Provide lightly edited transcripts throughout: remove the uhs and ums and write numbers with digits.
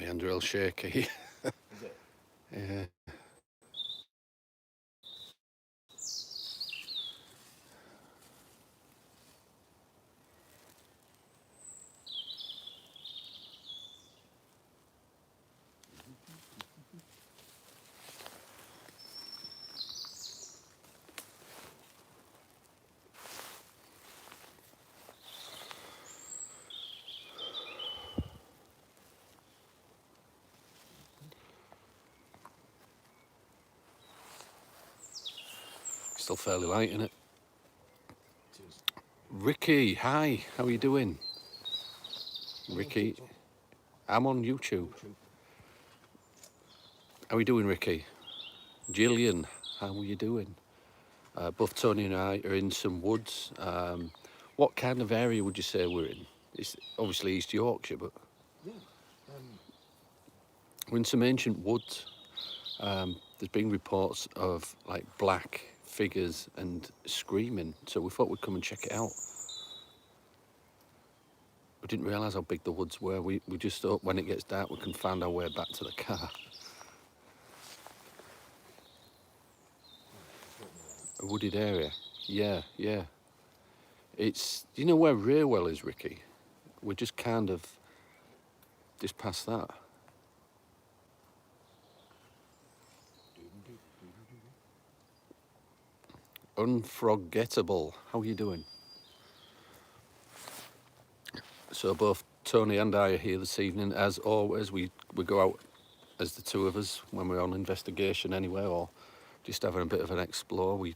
My hands are real shaky. Is it? Yeah. Still fairly light in it. It is. Ricky, hi. How are you doing? I'm on Ricky, TikTok. I'm on YouTube. YouTube. How are you doing, Ricky? Gillian, how are you doing? Both Tony and I are in some woods. What kind of area would you say we're in? It's obviously East Yorkshire, but Yeah. we're in some ancient woods. There's been reports of like black figures and screaming, so we thought we'd come and check it out. We didn't realise how big the woods were. We just thought when it gets dark we can find our way back to the car. A wooded area. Yeah, yeah. It's, do you know where Raywell is, Ricky? We're just kind of just past that. Unforgettable. How are you doing? So both Tony and I are here this evening. As always, we go out as the two of us when we're on investigation anyway, or just having a bit of an explore. We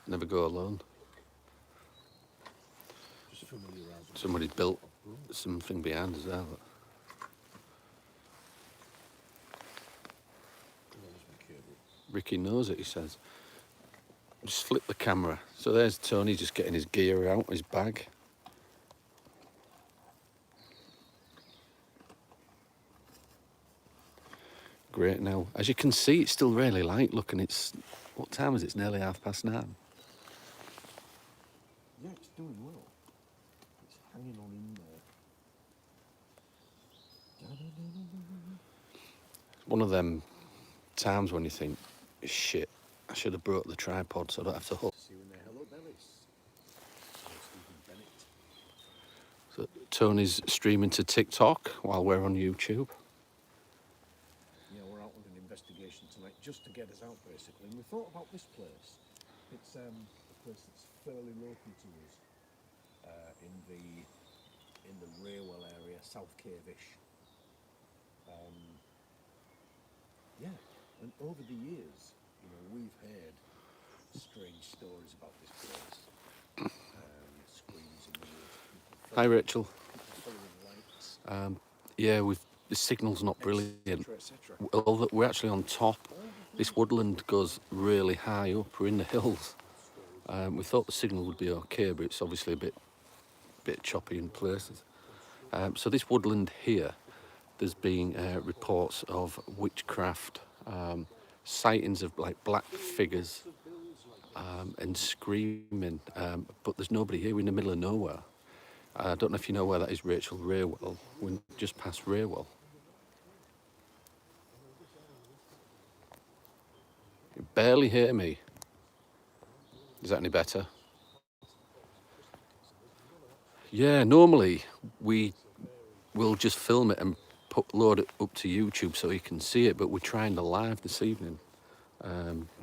never go alone. Just familiarising. Somebody built something behind us there. Ricky knows it, he says. Just flip the camera. So there's Tony just getting his gear out, his bag. Great now. As you can see, it's still really light. Look, and it's, what time is it? It's nearly 9:30. Yeah, it's doing well. It's hanging on in there. One of them times when you think, shit, I should have brought the tripod so I don't have to hook. See you in there. Hello, Bellis. Stephen Bennett. So Tony's streaming to TikTok while we're on YouTube. Yeah, we're out on an investigation tonight just to get us out, basically. And we thought about this place. It's a place that's fairly local to us in the Raywell area, South Cave-ish. Yeah, and over the years, we've heard strange stories about this place. Screams in the woods. Hi, Rachel. Following lights. Yeah, the signal's not brilliant. Et cetera. Well, we're actually on top. This woodland goes really high up. We're in the hills. We thought the signal would be okay, but it's obviously a bit choppy in places. So this woodland here, there's been reports of witchcraft, sightings of like black figures and screaming, but there's nobody here. We're in the middle of nowhere. I don't know if you know where that is, Rachel. Raywell. We're just past Raywell. You barely hear me. Is that any better? Yeah, normally we will just film it and load it up to YouTube so you can see it, but we're trying the live this evening,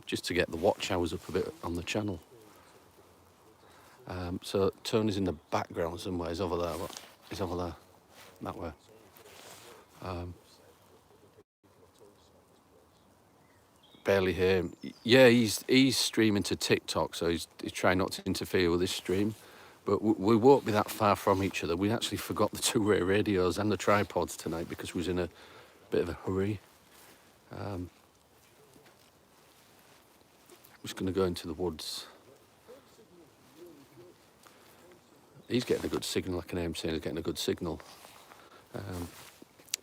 just to get the watch hours up a bit on the channel. So Tony's in the background somewhere. He's over there. Look. He's over there, that way. Barely hear him. Yeah, he's streaming to TikTok, so he's trying not to interfere with this stream. But we won't be that far from each other. We actually forgot the two-way radios and the tripods tonight because we was in a bit of a hurry. I'm just going to go into the woods. He's getting a good signal, like an saying he's getting a good signal.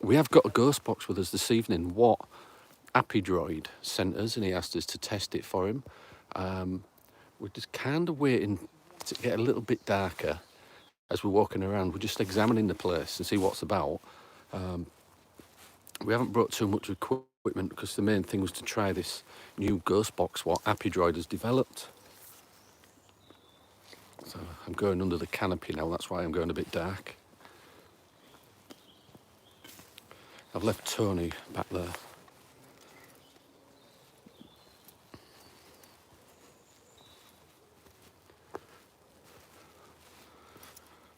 We have got a ghost box with us this evening. What Appy Droid sent us, and he asked us to test it for him. We're just kind of waiting to get a little bit darker as we're walking around. We're just examining the place and see what's about. We haven't brought too much equipment because the main thing was to try this new ghost box what Happy Droid has developed. So I'm going under the canopy now, that's why I'm going a bit dark. I've left Tony back there.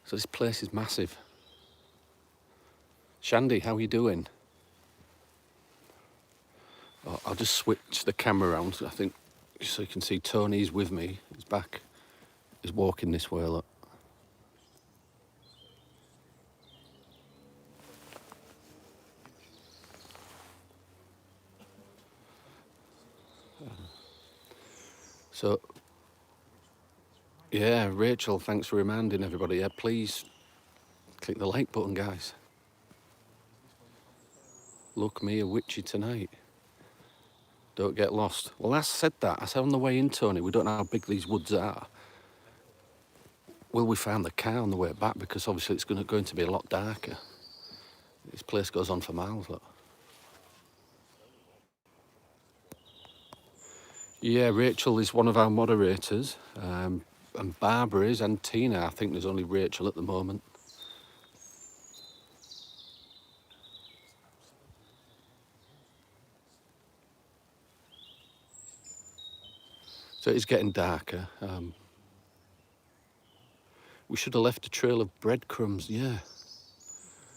So this place is massive. Shandy, how are you doing? Oh, I'll just switch the camera around, I think, so you can see Tony's with me. He's back. He's walking this way, look. So, yeah, Rachel, thanks for reminding everybody. Yeah, please click the like button, guys. Look me a witchy tonight. Don't get lost. Well, I said that. I said on the way in, Tony, we don't know how big these woods are. Will we find the car on the way back? Because obviously it's going to be a lot darker. This place goes on for miles, look. Yeah, Rachel is one of our moderators. And Barbara is, and Tina. I think there's only Rachel at the moment. So it's getting darker. We should have left a trail of breadcrumbs, yeah.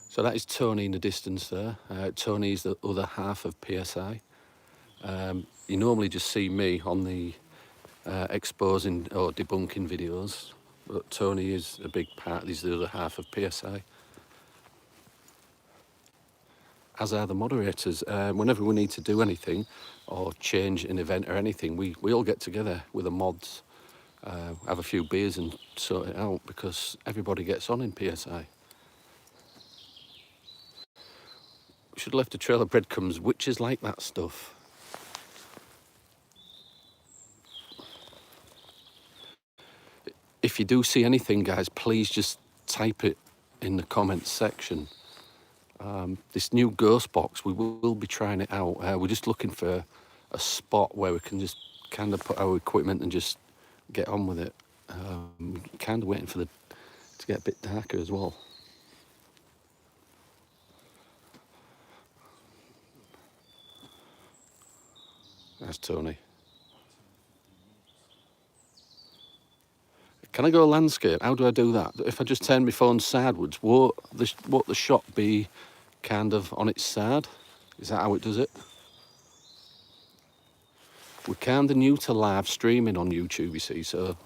So that is Tony in the distance there. Tony is the other half of PSI. You normally just see me on the exposing or debunking videos, but Tony is a big part. He's the other half of PSI. As are the moderators. Whenever we need to do anything or change an event or anything, we all get together with the mods, have a few beers and sort it out because everybody gets on in PSI. We should have left a trail of breadcrumbs. Witches like that stuff. If you do see anything, guys, please just type it in the comments section. This new ghost box, we will be trying it out. We're just looking for a spot where we can just kind of put our equipment and just get on with it. Kind of waiting for to get a bit darker as well. That's Tony. Can I go landscape? How do I do that? If I just turn my phone sideways, won't the shot be kind of on its side? Is that how it does it? We're kind of new to live streaming on YouTube, you see, so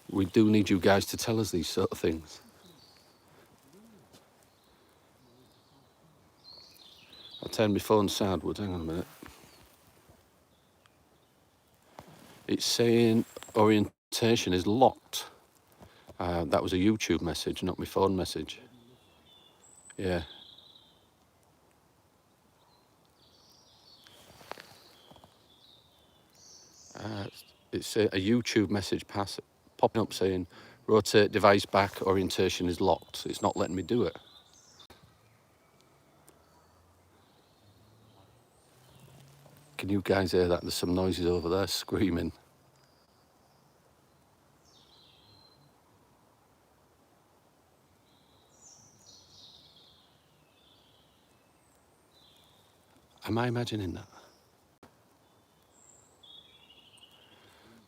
we do need you guys to tell us these sort of things. I'll turn my phone sideways, hang on a minute. It's saying orientation is locked. That was a YouTube message, not my phone message. Yeah. It's a YouTube message popping up saying rotate device back, orientation is locked. It's not letting me do it. Can you guys hear that? There's some noises over there screaming. Am I imagining that?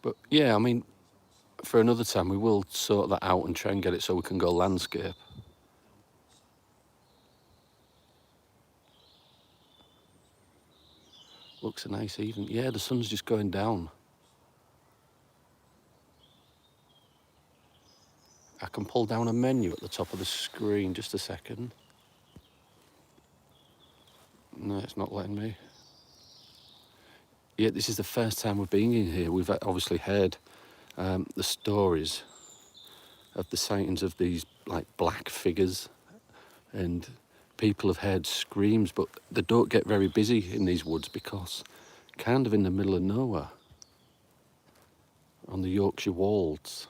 But yeah, I mean, for another time, we will sort that out and try and get it so we can go landscape. Looks a nice evening. Yeah, the sun's just going down. I can pull down a menu at the top of the screen. Just a second. No, it's not letting me. Yeah, this is the first time we've been in here. We've obviously heard the stories of the sightings of these like black figures, and people have heard screams, but they don't get very busy in these woods because kind of in the middle of nowhere on the Yorkshire Wolds.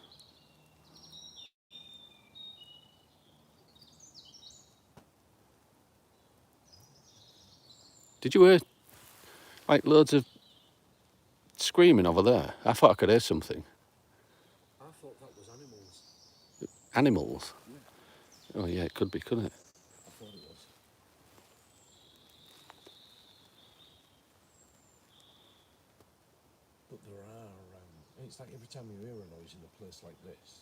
Did you hear like loads of screaming over there? I thought I could hear something. I thought that was animals. Animals? Yeah, Oh yeah, it could be, couldn't it? I thought it was. But there are, it's like every time you hear a noise in a place like this,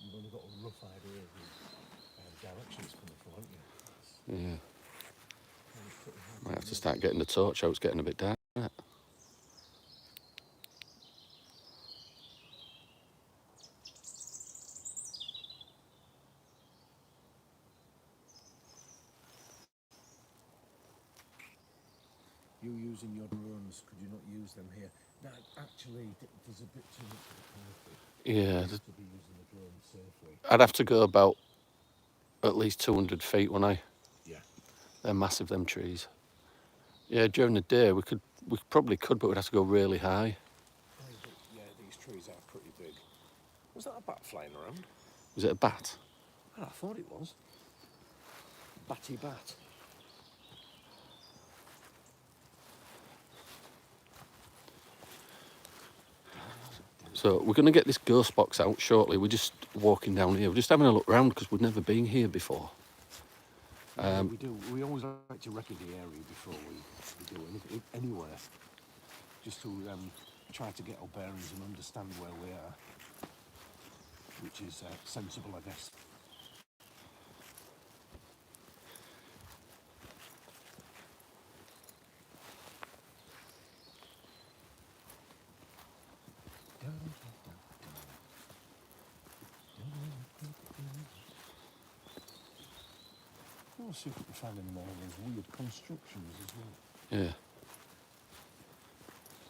you've only got a rough idea of the direction it's coming from, haven't you? Yeah. It's pretty hard Might have to know. start getting the torch out. It's getting a bit dark. Isn't it? You using your drones, could you not use them here? Now, actually, there's a bit too much of a conflict Yeah, to be using the drone safely. I'd have to go about at least 200 feet, wouldn't I? Yeah. They're massive, them trees. Yeah, during the day we probably could, but we'd have to go really high. Yeah, these trees are pretty big. Was that a bat flying around? Was it a bat? Oh, I thought it was. Batty bat. So we're going to get this ghost box out shortly. We're just walking down here. We're just having a look round because we've never been here before. Yeah, we do. We always like to record the area before we do anything, anywhere, just to try to get our bearings and understand where we are, which is sensible, I guess. We'll see if we can find any more of those weird constructions as well. Yeah.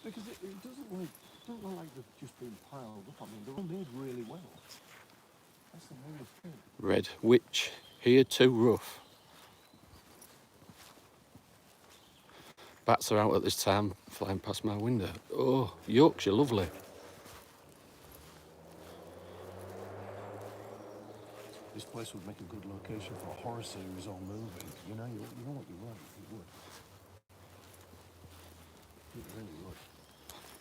Because it doesn't look like they've just been piled up. I mean, they're all made really well. That's the main thing. Red witch. Here too rough. Bats are out at this time, flying past my window. Oh, Yorkshire, lovely. This place would make a good location for a horror series or movie. You know what you want. It would. It really would.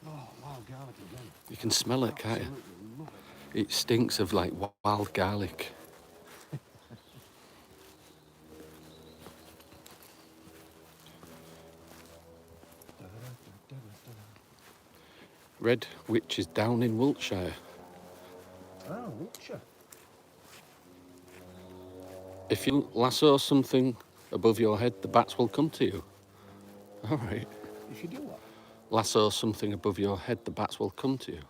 Oh, wild garlic again. You can smell it, can't you? Absolutely love it. It stinks of like wild garlic. Red witch is down in Wiltshire. Ah, Wiltshire. If you lasso something above your head, the bats will come to you. All right. If you do what? Lasso something above your head, the bats will come to you.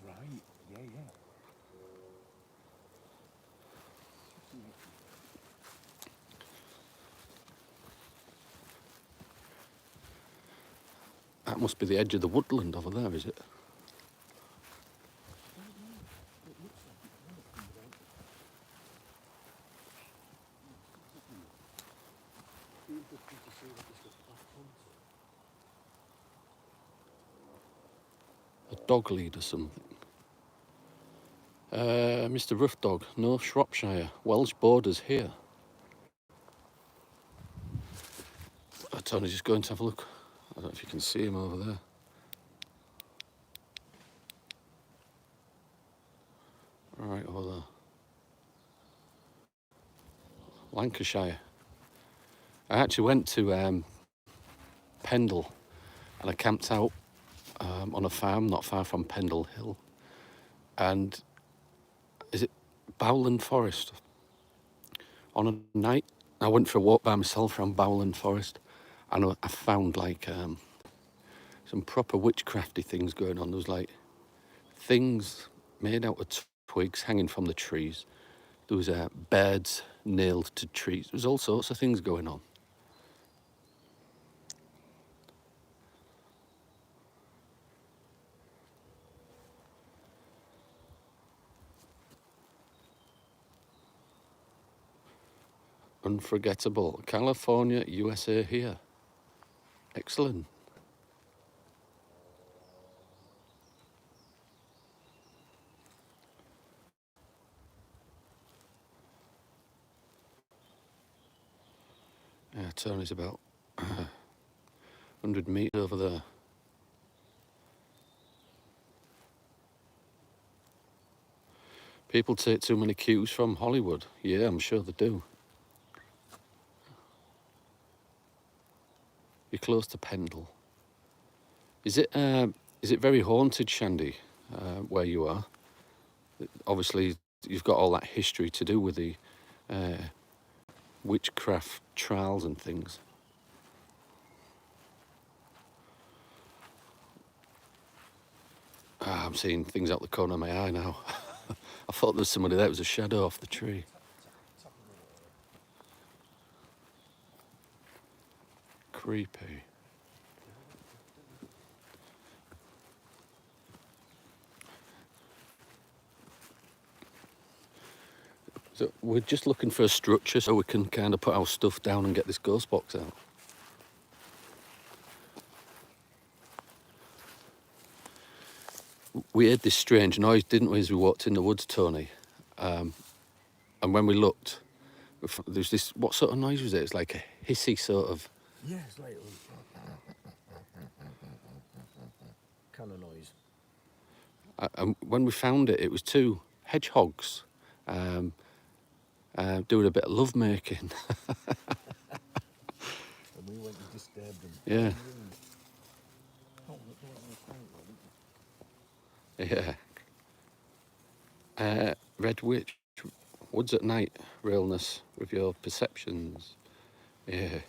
Right. Yeah. That must be the edge of the woodland over there, is it? A dog lead or something. Mr. Rough Dog, North Shropshire, Welsh borders here. Tony's just going to have a look. I don't know if you can see him over there. Right over there. Lancashire. I actually went to Pendle and I camped out on a farm not far from Pendle Hill. And is it Bowland Forest? On a night, I went for a walk by myself around Bowland Forest and I found like some proper witchcrafty things going on. There was like things made out of twigs hanging from the trees. There was beds nailed to trees. There was all sorts of things going on. Unforgettable. California, USA here. Excellent. Yeah, Tony's about 100 metres over there. People take too many cues from Hollywood. Yeah, I'm sure they do. You're close to Pendle. Is it very haunted, Shandy, where you are? Obviously, you've got all that history to do with the witchcraft trials and things. I'm seeing things out the corner of my eye now. I thought there was somebody there. It was a shadow off the tree. Creepy. So we're just looking for a structure so we can kind of put our stuff down and get this ghost box out. We heard this strange noise, didn't we, as we walked in the woods, Tony? And when we looked, there's this, what sort of noise was it? It's like a hissy sort of... Yeah, it's like kind of noise. And when we found it, it was two hedgehogs doing a bit of love making. And we went and disturbed them. Yeah. Yeah. Red Witch, woods at night, realness with your perceptions. Yeah.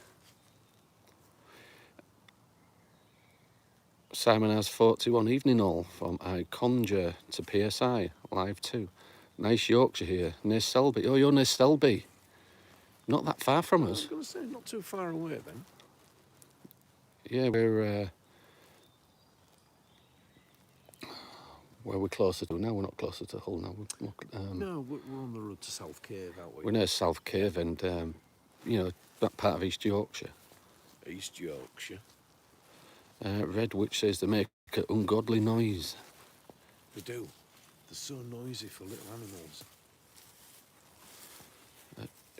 Simon has 41 evening all from I Conjure to PSI, live too. Nice Yorkshire here, near Selby. Oh, you're near Selby. Not that far from us. I was going to say, not too far away then. Yeah, we're where we're closer to now. We're not closer to Hull now. No, we're on the road to South Cave, aren't we? We're near South Cave and, that part of East Yorkshire. East Yorkshire. Red Witch says they make an ungodly noise. They do. They're so noisy for little animals.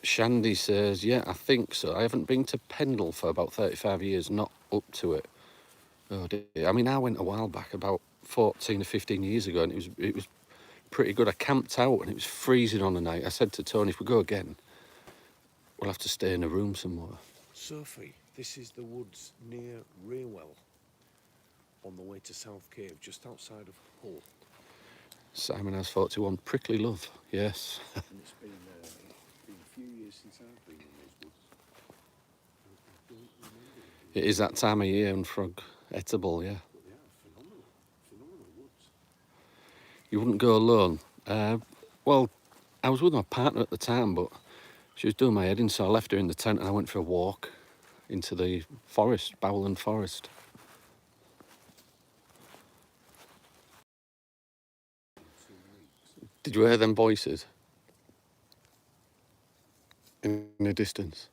Shandy says, yeah, I think so. I haven't been to Pendle for about 35 years, not up to it. Oh dear. I mean, I went a while back, about 14 or 15 years ago, and it was pretty good. I camped out and it was freezing on the night. I said to Tony, if we go again, we'll have to stay in a room somewhere. Sophie, this is the woods near Raywell, on the way to South Cave, just outside of Hull. Simon has 41, prickly love, yes. And it's been a few years since I've been in those woods. It is that time of year and frog eatable, yeah. But they are phenomenal woods. You wouldn't go alone? Well, I was with my partner at the time, but she was doing my head in, so I left her in the tent and I went for a walk into the forest, Bowland Forest. Did you hear them voices? In the distance?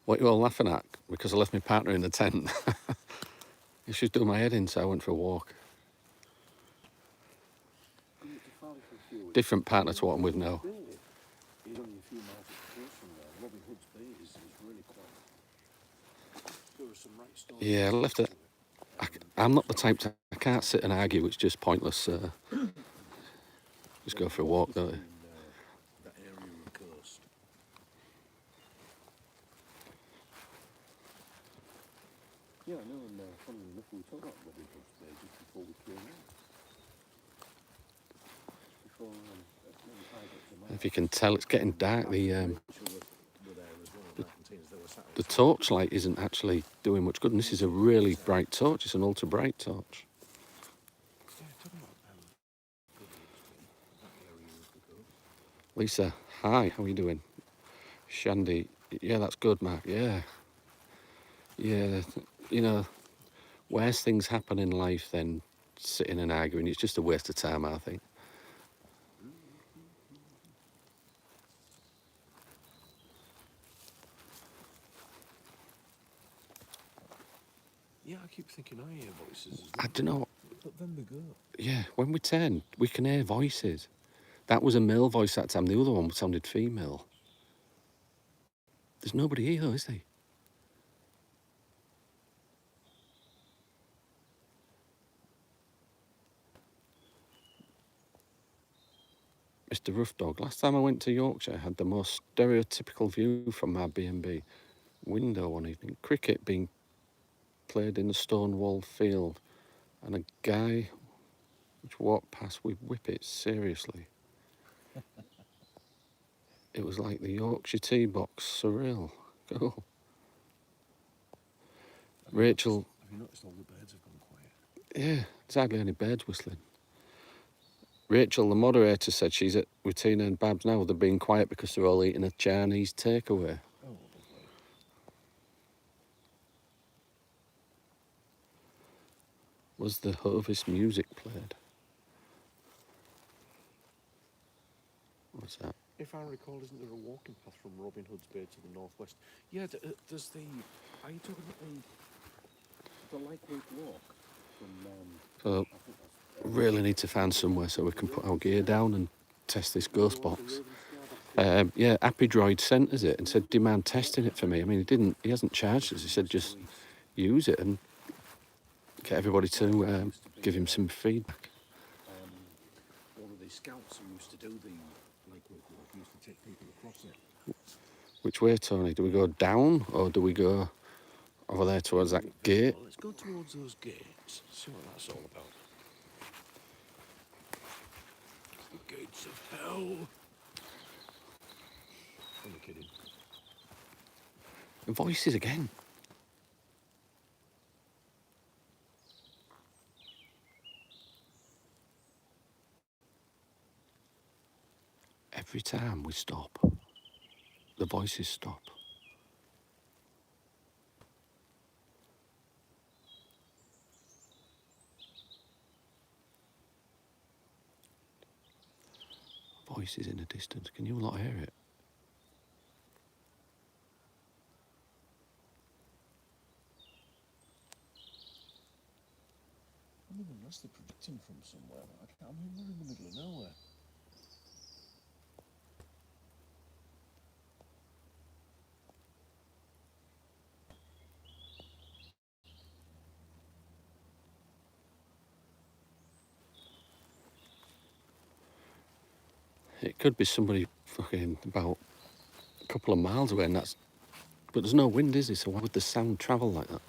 What are you all laughing at? Because I left my partner in the tent. She was doing my head in, so I went for a walk. Different partner to what I'm with now. He's only a few miles from there. Robin Hood's Bay is really quiet. There are some right stories. Yeah, I left it. I'm not the type to... I can't sit and argue, it's just pointless. Just go for a walk, don't I? That area of the coast. Yeah, I know, and funny enough, we were talking about Robin Hood's Bay just before we came in. If you can tell, it's getting dark. The torchlight isn't actually doing much good, and this is a really bright torch. It's an ultra bright torch. Lisa, hi, how are you doing? Shandy, yeah, that's good, Mark. Yeah, worse things happen in life than sitting and arguing. It's just a waste of time, I think. Yeah, I keep thinking I hear voices as I well. don't know. But then they go. Yeah, when we turn, we can hear voices. That was a male voice that time. The other one sounded female. There's nobody here, though, is there? Mr. Rough Dog. Last time I went to Yorkshire, I had the most stereotypical view from my B&B window one evening. Cricket being played in a stone-walled field, and a guy which walked past with whippets. Seriously, it was like the Yorkshire tea box. Surreal. Cool. Rachel. Have you noticed all the birds have gone quiet? Yeah, there's hardly any birds whistling. Rachel, the moderator, said she's at with Tina and Babs now. They're being quiet because they're all eating a Chinese takeaway. Oh, lovely. Was the Hovis music played? What's that? If I recall, isn't there a walking path from Robin Hood's Bay to the northwest? Yeah, there's the... Are you talking about the lightweight walk from... So, really need to find somewhere so we can put our gear down and test this ghost box. Yeah, Happy Droid sent us it and said, "Do you mind testing it for me?" I mean, he hasn't charged us. He said, just use it and get everybody to give him some feedback. One of the scouts who used to do the lightweight walk used to take people across it. Which way, Tony? Do we go down or do we go over there towards that gate? Well, let's go towards those gates, see what that's all about. The gates of hell. Only kidding. Voices again. Every time we stop, the voices stop. Voices in the distance. Can you not hear it? I mean, unless they're predicting from somewhere. I mean, we're in the middle of nowhere. It could be somebody fucking about a couple of miles away, and but there's no wind, is there? So why would the sound travel like that?